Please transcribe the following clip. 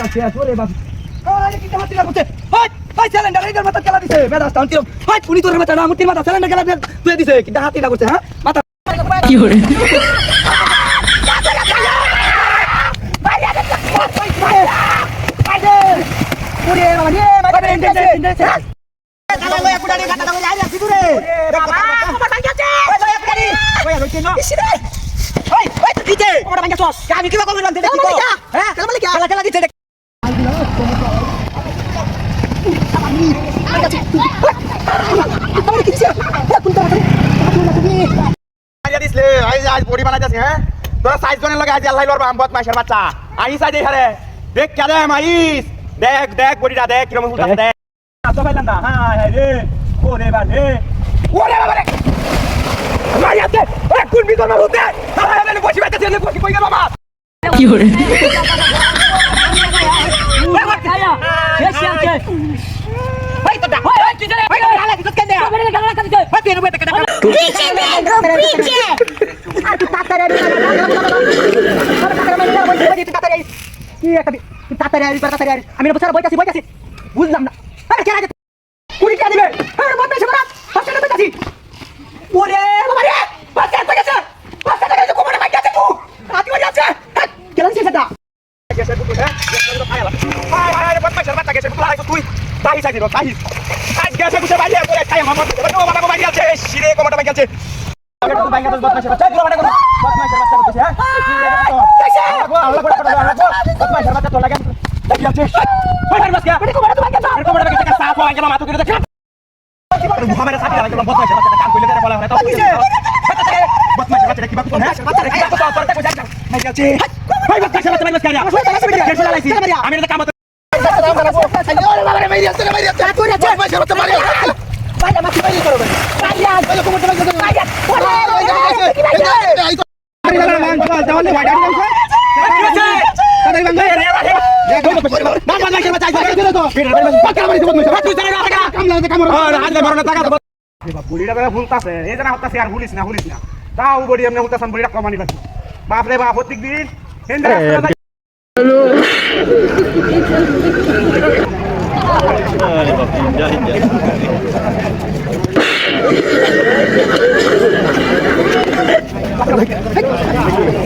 আছে ওরে বাবা আরে কি মারতে লাগছে হাই হাই সিলিন্ডার এর মাথা কেলা দিছে মেজাজ টান কিরম হাই পুনি তোর মাথা না মুতির মাথা সিলিন্ডার কেলা তুই দিছে কি হাতি লাগছে হ্যাঁ মাথা কি হরে ওরে বাবা রে মাথা ইন্ডেক্স দাদা লয়া কুড়ানি গাটা দাও যাই আসি দূরে বাবা তোমার ভাই গেছে ওই লয়া কুড়ানি ওই হইছে না ইসি রে ওই ওই তুই দিতে ওটা ভাই গেছস আমি কি বাবা বললাম দেখি তো হ্যাঁ কেলা মালিক কেলা কেলা দিতে আজ বডি বানাই যাচ্ছে হ্যাঁ তোরা সাইজ জনের লাগে আজ আল্লাহ লড়বা আমবত মাইশের বাচ্চা আইস আজ এখানে দেখ কে দেখ আইস দেখ দেখ বডিটা দেখ কিরকম উল্টাছে দেখ তো ভাইলাম না হ্যাঁ হ্যাঁ রে ওরে বাবা রে মারি আছে ওরে কোন বিতর না হতে আরে আমি বসি বাইতে ছেলে বসি কই গেল বাবা কি হরে ভাই তো দা ভাই তুই জানে ভাই গালা দিছস কেন দে আমি গালা লাগা দিছস ভাই তুই রুবে টাকা पीछे देखो पीछे আর তুই তাড়াতাড়ি আমি বছর বইতাছি বুঝলাম না আরে কে আছে কুড়ি টাকা দিবে আরে বন্ধ আছে বড় পাঁচটা টাকা দিছি ওরে বাবা রে পাঁচটা টাকা আছে পাঁচটা টাকা আছে কোমরে মাইকা আছে তুই আদি হয়ে যাচ্ছে কেন সেটা গেছে বুঝু হ্যাঁ গেছে তো খাইলা হাই হাই আরে বদমাইশের বাচ্চা গেছে বুঝলা তুই তাই চাই দিল তাই আজ গেছে বুঝে বাইরে করে খাই আমার মত নো বাবা বাইরে আছে শিরে কোমরটা বাইরে আছে আগে তো বাইরে বদমাইশের বাচ্চা দিল মানে বদমাইশের বাচ্চা বলছে হ্যাঁ কাইছে আল্লাহ করে বদমাইশের বাচ্চা তো লাগে দেখি আছে ওই মার মাসকা কোমরে তো মাইকা কোমরটা বাইরে থেকে সাফ হয়ে গেল মাথা করে দেখ মুহাম্মদের সাথে লাগে বদমাইশের বাচ্চা কাম কইলে বলা হয় তো বদমাইশের বাচ্চা কি বাকি হ্যাঁ বাচ্চা কি বাকি তো তোরটা কই যাচ্ছে মাইকা আছে ভাই বদমাইশের বাচ্চা মাইকা কেন আমি এটা কাম বাপরে বাপ প্রত্যেক দিন अरे बाप रे जा